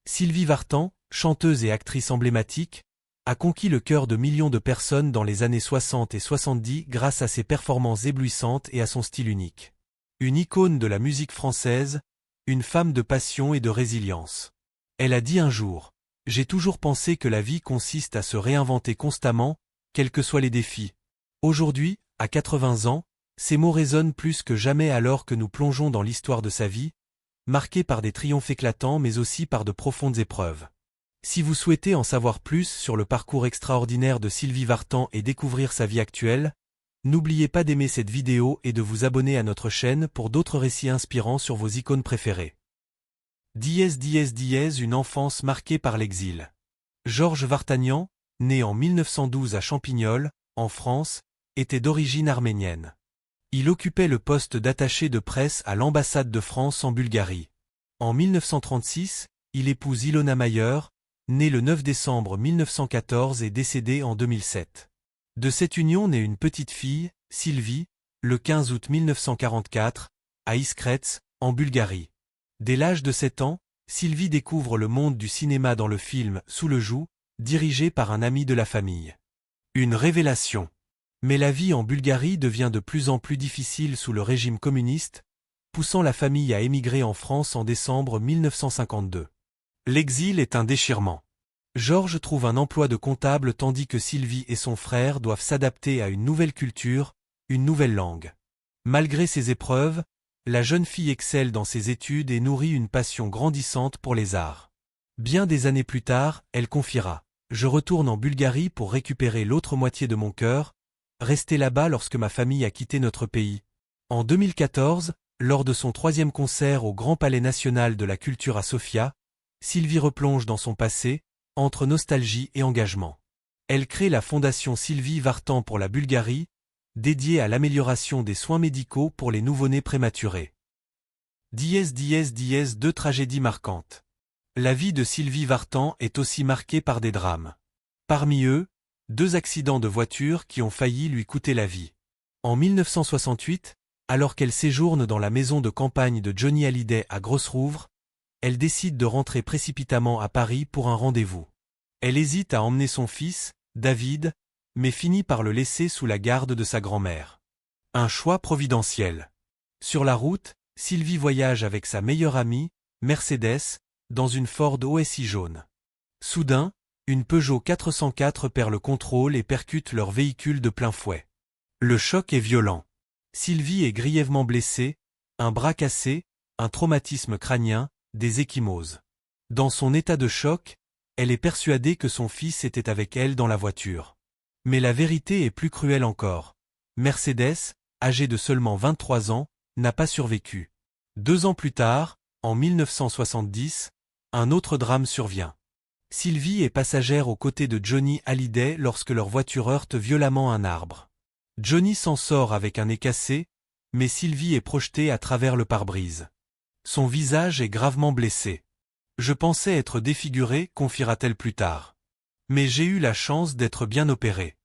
Sylvie Vartan, chanteuse et actrice emblématique, a conquis le cœur de millions de personnes dans les années 60 et 70 grâce à ses performances éblouissantes et à son style unique. Une icône de la musique française, une femme de passion et de résilience. Elle a dit un jour : « J'ai toujours pensé que la vie consiste à se réinventer constamment, quels que soient les défis. » Aujourd'hui, à 80 ans, ces mots résonnent plus que jamais alors que nous plongeons dans l'histoire de sa vie, marquée par des triomphes éclatants mais aussi par de profondes épreuves. Si vous souhaitez en savoir plus sur le parcours extraordinaire de Sylvie Vartan et découvrir sa vie actuelle, n'oubliez pas d'aimer cette vidéo et de vous abonner à notre chaîne pour d'autres récits inspirants sur vos icônes préférées. Une enfance marquée par l'exil. Georges Vartanian, né en 1912 à Champignol, en France, était d'origine arménienne. Il occupait le poste d'attaché de presse à l'ambassade de France en Bulgarie. En 1936, il épouse Ilona Mayer, née le 9 décembre 1914 et décédée en 2007. De cette union naît une petite fille, Sylvie, le 15 août 1944, à Iskretz, en Bulgarie. Dès l'âge de 7 ans, Sylvie découvre le monde du cinéma dans le film Sous le joug, dirigé par un ami de la famille. Une révélation. Mais la vie en Bulgarie devient de plus en plus difficile sous le régime communiste, poussant la famille à émigrer en France en décembre 1952. L'exil est un déchirement. Georges trouve un emploi de comptable tandis que Sylvie et son frère doivent s'adapter à une nouvelle culture, une nouvelle langue. Malgré ces épreuves, la jeune fille excelle dans ses études et nourrit une passion grandissante pour les arts. Bien des années plus tard, elle confiera : « Je retourne en Bulgarie pour récupérer l'autre moitié de mon cœur, rester là-bas lorsque ma famille a quitté notre pays. » En 2014, lors de son 3e concert au Grand Palais National de la Culture à Sofia, Sylvie replonge dans son passé, entre nostalgie et engagement. Elle crée la fondation Sylvie Vartan pour la Bulgarie, dédiée à l'amélioration des soins médicaux pour les nouveau-nés prématurés. Deux tragédies marquantes. La vie de Sylvie Vartan est aussi marquée par des drames. Parmi eux, 2 accidents de voiture qui ont failli lui coûter la vie. En 1968, alors qu'elle séjourne dans la maison de campagne de Johnny Hallyday à Grosrouvre, elle décide de rentrer précipitamment à Paris pour un rendez-vous. Elle hésite à emmener son fils, David, mais finit par le laisser sous la garde de sa grand-mère. Un choix providentiel. Sur la route, Sylvie voyage avec sa meilleure amie, Mercedes, dans une Ford OSI jaune. Soudain, une Peugeot 404 perd le contrôle et percute leur véhicule de plein fouet. Le choc est violent. Sylvie est grièvement blessée, un bras cassé, un traumatisme crânien, des ecchymoses. Dans son état de choc, elle est persuadée que son fils était avec elle dans la voiture. Mais la vérité est plus cruelle encore. Mercedes, âgée de seulement 23 ans, n'a pas survécu. 2 ans plus tard, en 1970, un autre drame survient. Sylvie est passagère aux côtés de Johnny Hallyday lorsque leur voiture heurte violemment un arbre. Johnny s'en sort avec un nez cassé, mais Sylvie est projetée à travers le pare-brise. Son visage est gravement blessé. « Je pensais être défigurée », confiera-t-elle plus tard. « Mais j'ai eu la chance d'être bien opérée.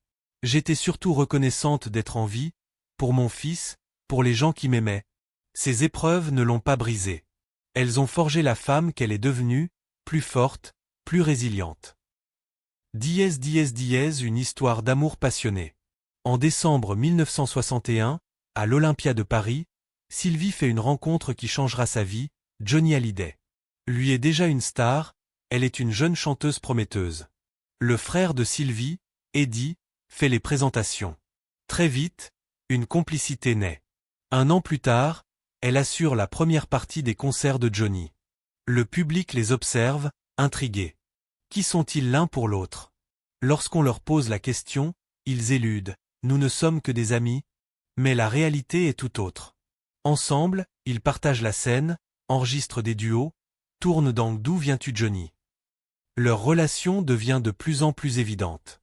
J'étais surtout reconnaissante d'être en vie, pour mon fils, pour les gens qui m'aimaient. Ces épreuves ne l'ont pas brisée. Elles ont forgé la femme qu'elle est devenue, plus forte, plus résiliente. » Une histoire d'amour passionné. En décembre 1961, à l'Olympia de Paris, Sylvie fait une rencontre qui changera sa vie, Johnny Hallyday. Lui est déjà une star, elle est une jeune chanteuse prometteuse. Le frère de Sylvie, Eddie, fait les présentations. Très vite, une complicité naît. 1 an plus tard, elle assure la première partie des concerts de Johnny. Le public les observe, intrigué. Qui sont-ils l'un pour l'autre? Lorsqu'on leur pose la question, ils éludent. Nous ne sommes que des amis. Mais la réalité est tout autre. Ensemble, ils partagent la scène, enregistrent des duos, tournent dans D'où viens-tu Johnny? Leur relation devient de plus en plus évidente.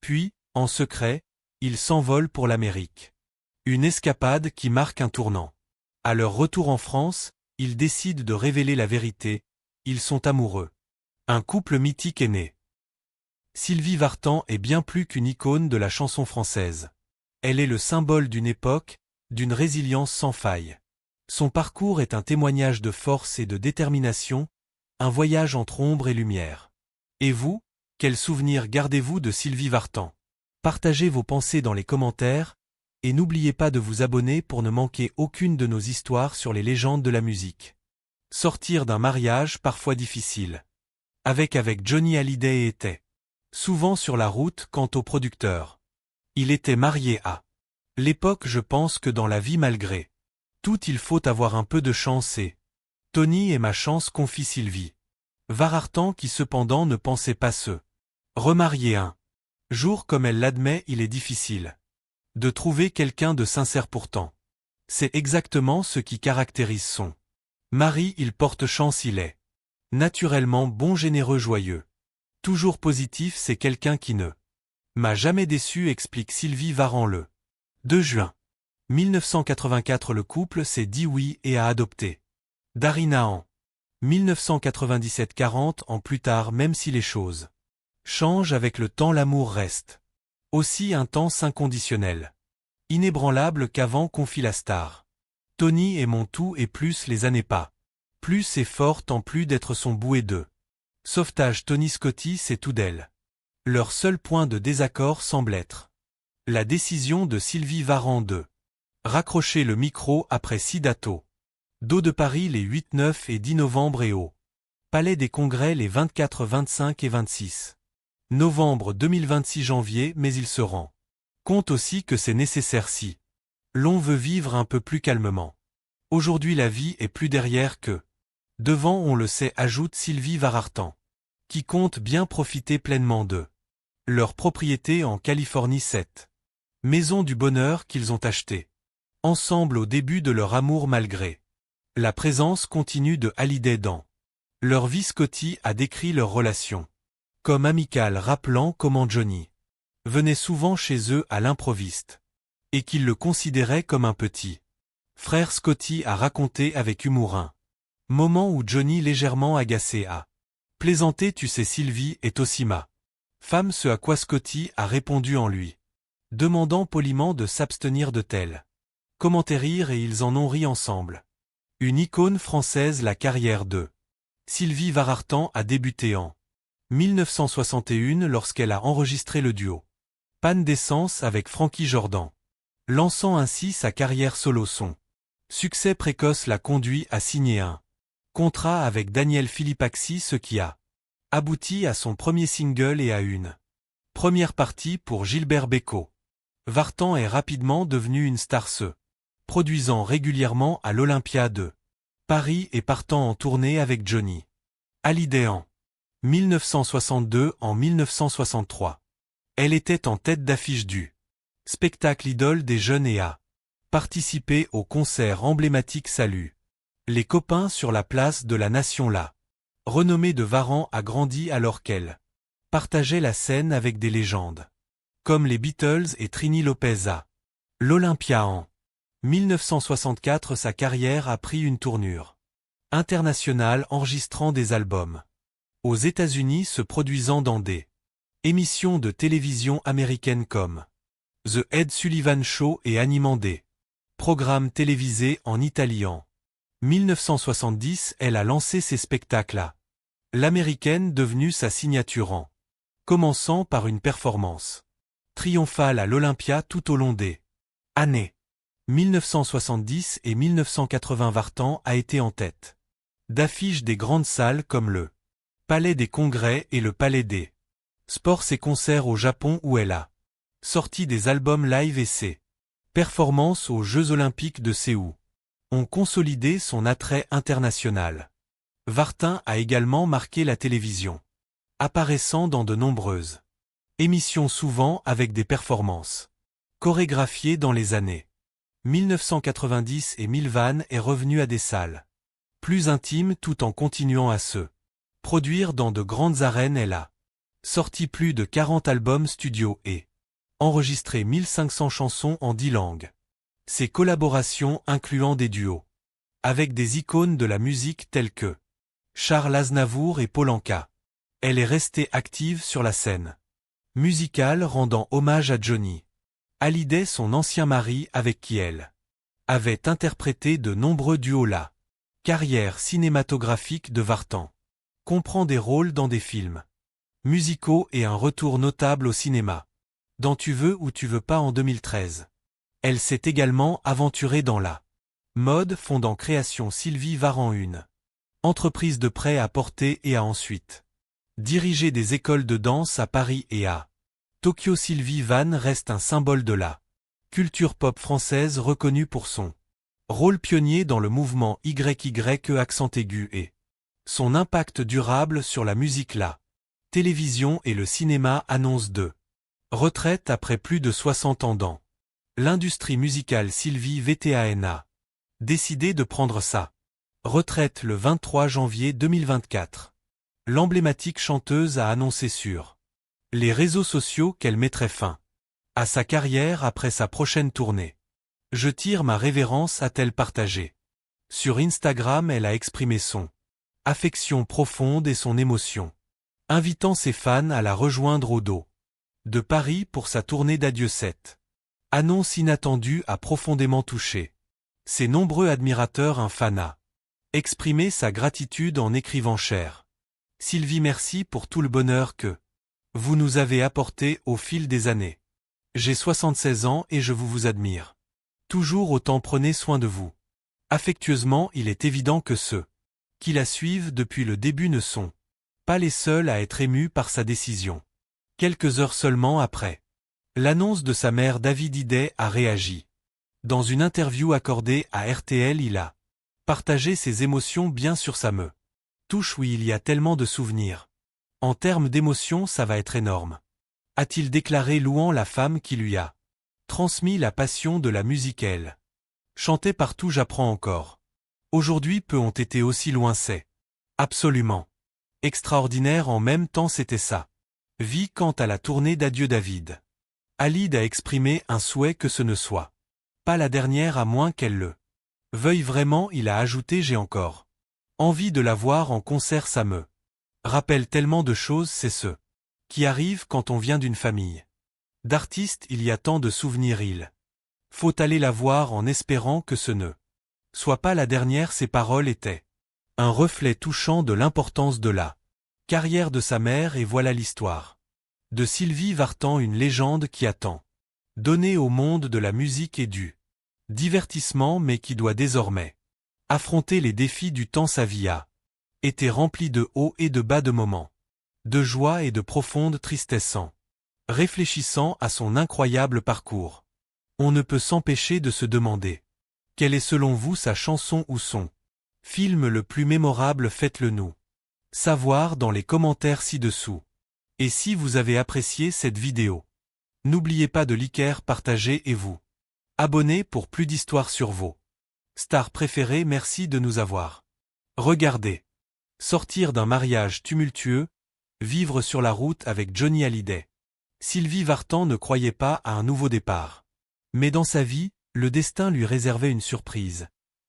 Puis, en secret, ils s'envolent pour l'Amérique. Une escapade qui marque un tournant. À leur retour en France, ils décident de révéler la vérité, ils sont amoureux. Un couple mythique est né. Sylvie Vartan est bien plus qu'une icône de la chanson française. Elle est le symbole d'une époque, d'une résilience sans faille. Son parcours est un témoignage de force et de détermination, un voyage entre ombre et lumière. Et vous, quel souvenir gardez-vous de Sylvie Vartan? Partagez vos pensées dans les commentaires, et n'oubliez pas de vous abonner pour ne manquer aucune de nos histoires sur les légendes de la musique. Sortir d'un mariage parfois difficile. Avec Johnny Hallyday était souvent sur la route quant au producteur. Il était marié à l'époque. Je pense que dans la vie malgré tout il faut avoir un peu de chance et Tony est ma chance, confie Sylvie Vartan, qui cependant ne pensait pas se remarier un jour. Comme elle l'admet, il est difficile de trouver quelqu'un de sincère. Pourtant c'est exactement ce qui caractérise son mari. Il porte chance, il est naturellement bon, généreux, joyeux, toujours positif. C'est quelqu'un qui ne m'a jamais déçu, explique Sylvie Vartan. Le 2 juin 1984, le couple s'est dit oui et a adopté Darina en 1997. 40 ans plus tard, même si les choses changent avec le temps, l'amour reste aussi intense, inconditionnel, inébranlable qu'avant, confie la star. Tony est mon tout et plus les années pas plus et forte en plus d'être son bouée de sauvetage. Tony Scotti, c'est tout d'elle. Leur seul point de désaccord semble être la décision de Sylvie Vartan de raccrocher le micro après 6 dates au Do de Paris les 8, 9 et 10 novembre et au Palais des Congrès les 24, 25 et 26 novembre 2026 janvier. Mais il se rend compte aussi que c'est nécessaire si l'on veut vivre un peu plus calmement. Aujourd'hui la vie est plus derrière que devant, on le sait, ajoute Sylvie Vartan, qui compte bien profiter pleinement de leur propriété en Californie, cette maison du bonheur qu'ils ont achetée ensemble au début de leur amour. Malgré la présence continue de Hallyday dans leur vie, Scotti a décrit leur relation comme amicale, rappelant comment Johnny venait souvent chez eux à l'improviste et qu'il le considérait comme un petit frère. Scotti a raconté avec humour un moment où Johnny, légèrement agacé, a plaisanté: tu sais, Sylvie est aussi ma femme, ce à quoi Scotti a répondu en lui demandant poliment de s'abstenir de tels commentaires, et ils en ont ri ensemble. Une icône française. La carrière de Sylvie Vartan a débuté en 1961 lorsqu'elle a enregistré le duo Panne d'essence avec Frankie Jordan, lançant ainsi sa carrière solo. Son succès précoce l'a conduit à signer un contrat avec Daniel Philippaxi, ce qui a abouti à son premier single et à une première partie pour Gilbert Bécaud. Vartan est rapidement devenue une star, se produisant régulièrement à l'Olympia de Paris et partant en tournée avec Johnny Hallyday en 1962. En 1963, elle était en tête d'affiche du spectacle Idole des jeunes et a participé au concert emblématique Salut les copains sur la place de la Nation. La renommée de Vartan a grandi alors qu'elle partageait la scène avec des légendes comme les Beatles et Trini Lopez à l'Olympia. En 1964, sa carrière a pris une tournure internationale, enregistrant des albums aux États-Unis, se produisant dans des émissions de télévision américaines comme The Ed Sullivan Show et animant des programmes télévisés en Italie. En 1970, elle a lancé ses spectacles à l'américaine, devenue sa signature en commençant par une performance triomphale à l'Olympia tout au long des années 1970 et 1980. Vartan a été en tête d'affiches des grandes salles comme le Palais des Congrès et le Palais des Sports. Ses concerts au Japon, où elle a sorti des albums live, et ses performances aux Jeux Olympiques de Séoul ont consolidé son attrait international. Vartan a également marqué la télévision, apparaissant dans de nombreuses émissions, souvent avec des performances chorégraphiées. Dans les années 1990 et 1000, Van est revenu à des salles plus intimes tout en continuant à se produire dans de grandes arènes. Elle a sorti plus de 40 albums studio et enregistré 1500 chansons en 10 langues. Ses collaborations incluant des duos avec des icônes de la musique telles que Charles Aznavour et Paul Anka. Elle est restée active sur la scène musicale, rendant hommage à Johnny Hallyday, son ancien mari, avec qui elle avait interprété de nombreux duos. La carrière cinématographique de Vartan comprend des rôles dans des films musicaux et un retour notable au cinéma. Dans Tu veux ou tu veux pas en 2013. Elle s'est également aventurée dans la mode, fondant Création Sylvie Vartan, une entreprise de prêt-à-porter, et a ensuite dirigé des écoles de danse à Paris et à Tokyo. Sylvie Vartan reste un symbole de la culture pop française, reconnue pour son rôle pionnier dans le mouvement YYE accent aigu et son impact durable sur la musique. La télévision et le cinéma annoncent de retraite après plus de 60 ans dans l'industrie musicale. Sylvie Vartan a décidé de prendre sa retraite le 23 janvier 2024. L'emblématique chanteuse a annoncé sur les réseaux sociaux qu'elle mettrait fin à sa carrière après sa prochaine tournée. Je tire ma révérence, a-t-elle partagé. Sur Instagram, elle a exprimé son affection profonde et son émotion, invitant ses fans à la rejoindre au dos de Paris pour sa tournée d'adieu. Cette annonce inattendue a profondément touché ses nombreux admirateurs. Un fan a exprimé sa gratitude en écrivant: Chère Sylvie, merci pour tout le bonheur que vous nous avez apporté au fil des années. J'ai 76 ans et je vous admire toujours autant. Prenez soin de vous. Affectueusement. Il est évident que ceux qui la suivent depuis le début ne sont pas les seuls à être émus par sa décision. Quelques heures seulement après l'annonce de sa mère, David Hallyday a réagi. Dans une interview accordée à RTL, il a partagé ses émotions. Bien sûr, ça me touche, oui, il y a tellement de souvenirs. En termes d'émotions, ça va être énorme, a-t-il déclaré, louant la femme qui lui a transmis la passion de la musique. Elle chantait partout. J'apprends encore aujourd'hui, peu ont été aussi loin. C'est absolument extraordinaire. En même temps, c'était ça vie. Quant à la tournée d'adieu, David Hallyday a exprimé un souhait que ce ne soit pas la dernière, à moins qu'elle le veuille vraiment. Il a ajouté: j'ai encore envie de la voir en concert, ça me rappelle tellement de choses. C'est ce qui arrive quand on vient d'une famille d'artistes, il y a tant de souvenirs, il faut aller la voir en espérant que ce ne soit pas la dernière. Ces paroles étaient un reflet touchant de l'importance de la carrière de sa mère. Et voilà l'histoire de Sylvie Vartan, une légende qui a tant donné au monde de la musique et du divertissement, mais qui doit désormais affronter les défis du temps. Sa vie a été remplie de hauts et de bas, de moments de joie et de profonde tristesse. En réfléchissant à son incroyable parcours, on ne peut s'empêcher de se demander quelle est selon vous sa chanson ou son film le plus mémorable. Faites-le nous savoir dans les commentaires ci-dessous. Et si vous avez apprécié cette vidéo, n'oubliez pas de liker, partager et vous abonner pour plus d'histoires sur vos stars préférées. Merci de nous avoir regardés. Sortir d'un mariage tumultueux, vivre sur la route avec Johnny Hallyday. Sylvie Vartan ne croyait pas à un nouveau départ. Mais dans sa vie, le destin lui réservait une surprise.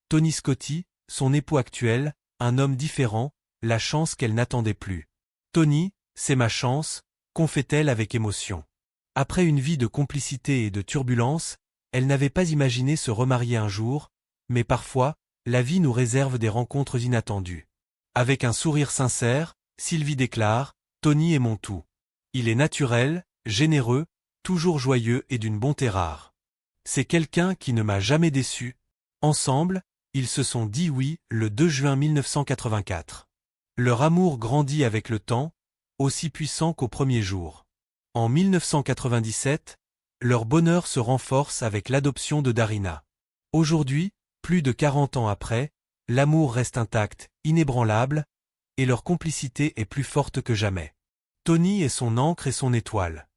Tony Scotti, son époux actuel, un homme différent, la chance qu'elle n'attendait plus. Tony, c'est ma chance, confie-t-elle avec émotion. Après une vie de complicité et de turbulence, elle n'avait pas imaginé se remarier un jour, mais parfois, la vie nous réserve des rencontres inattendues. Avec un sourire sincère, Sylvie déclare: Tony est mon tout. Il est naturel, généreux, toujours joyeux et d'une bonté rare. C'est quelqu'un qui ne m'a jamais déçu. Ensemble, ils se sont dit oui le 2 juin 1984. Leur amour grandit avec le temps, aussi puissant qu'au premier jour. En 1997, leur bonheur se renforce avec l'adoption de Darina. Aujourd'hui, plus de 40 ans après, l'amour reste intact, inébranlable, et leur complicité est plus forte que jamais. Tony est son ancre et son étoile.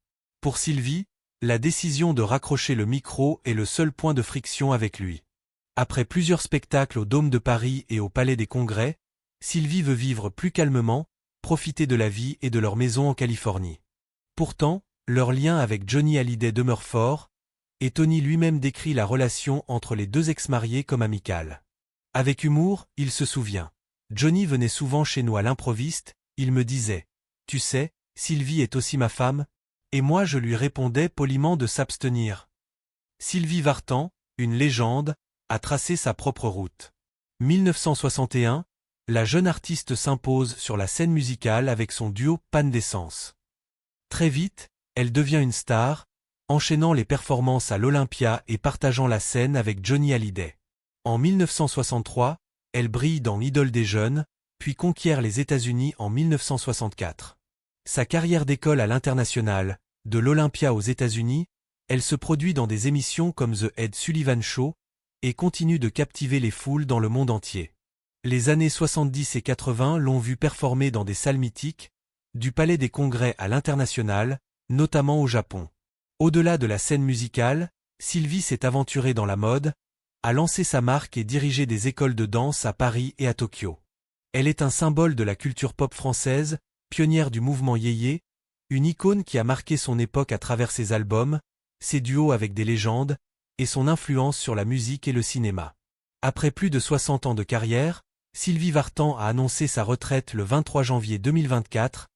Pour Sylvie, la décision de raccrocher le micro est le seul point de friction avec lui. Après plusieurs spectacles au Dôme de Paris et au Palais des Congrès, Sylvie veut vivre plus calmement, profiter de la vie et de leur maison en Californie. Pourtant, leur lien avec Johnny Hallyday demeure fort, et Tony lui-même décrit la relation entre les deux ex-mariés comme amicale. Avec humour, il se souvient. Johnny venait souvent chez nous à l'improviste, il me disait « Tu sais, Sylvie est aussi ma femme ?» et moi je lui répondais poliment de s'abstenir. Sylvie Vartan, une légende, a tracé sa propre route. 1961, la jeune artiste s'impose sur la scène musicale avec son duo Panne d'essence. Très vite, elle devient une star, enchaînant les performances à l'Olympia et partageant la scène avec Johnny Hallyday. En 1963, elle brille dans l'Idole des jeunes, puis conquiert les États-Unis en 1964. Sa carrière décolle à l'international, de l'Olympia aux États-Unis, elle se produit dans des émissions comme The Ed Sullivan Show et continue de captiver les foules dans le monde entier. Les années 70 et 80 l'ont vue performer dans des salles mythiques, du Palais des Congrès à l'international, notamment au Japon. Au-delà de la scène musicale, Sylvie s'est aventurée dans la mode, a lancé sa marque et dirigé des écoles de danse à Paris et à Tokyo. Elle est un symbole de la culture pop française, pionnière du mouvement yéyé, une icône qui a marqué son époque à travers ses albums, ses duos avec des légendes, et son influence sur la musique et le cinéma. Après plus de 60 ans de carrière, Sylvie Vartan a annoncé sa retraite le 23 janvier 2024,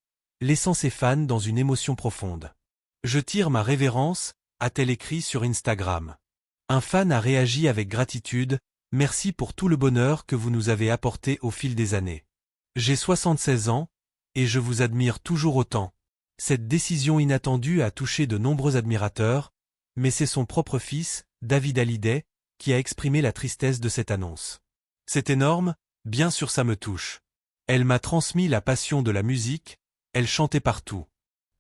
laissant ses fans dans une émotion profonde. « Je tire ma révérence », a-t-elle écrit sur Instagram. Un fan a réagi avec gratitude, « Merci pour tout le bonheur que vous nous avez apporté au fil des années. J'ai 76 ans, et je vous admire toujours autant. » Cette décision inattendue a touché de nombreux admirateurs, mais c'est son propre fils, David Hallyday, qui a exprimé la tristesse de cette annonce. « C'est énorme, bien sûr ça me touche. Elle m'a transmis la passion de la musique, elle chantait partout.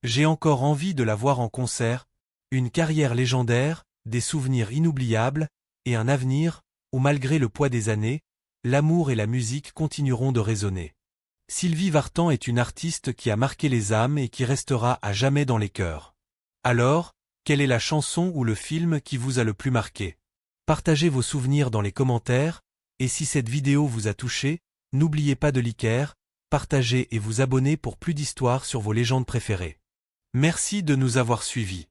J'ai encore envie de la voir en concert, une carrière légendaire, des souvenirs inoubliables, et un avenir où malgré le poids des années, l'amour et la musique continueront de résonner. » Sylvie Vartan est une artiste qui a marqué les âmes et qui restera à jamais dans les cœurs. Alors, quelle est la chanson ou le film qui vous a le plus marqué? Partagez vos souvenirs dans les commentaires, et si cette vidéo vous a touché, n'oubliez pas de liker, partager et vous abonner pour plus d'histoires sur vos légendes préférées. Merci de nous avoir suivis.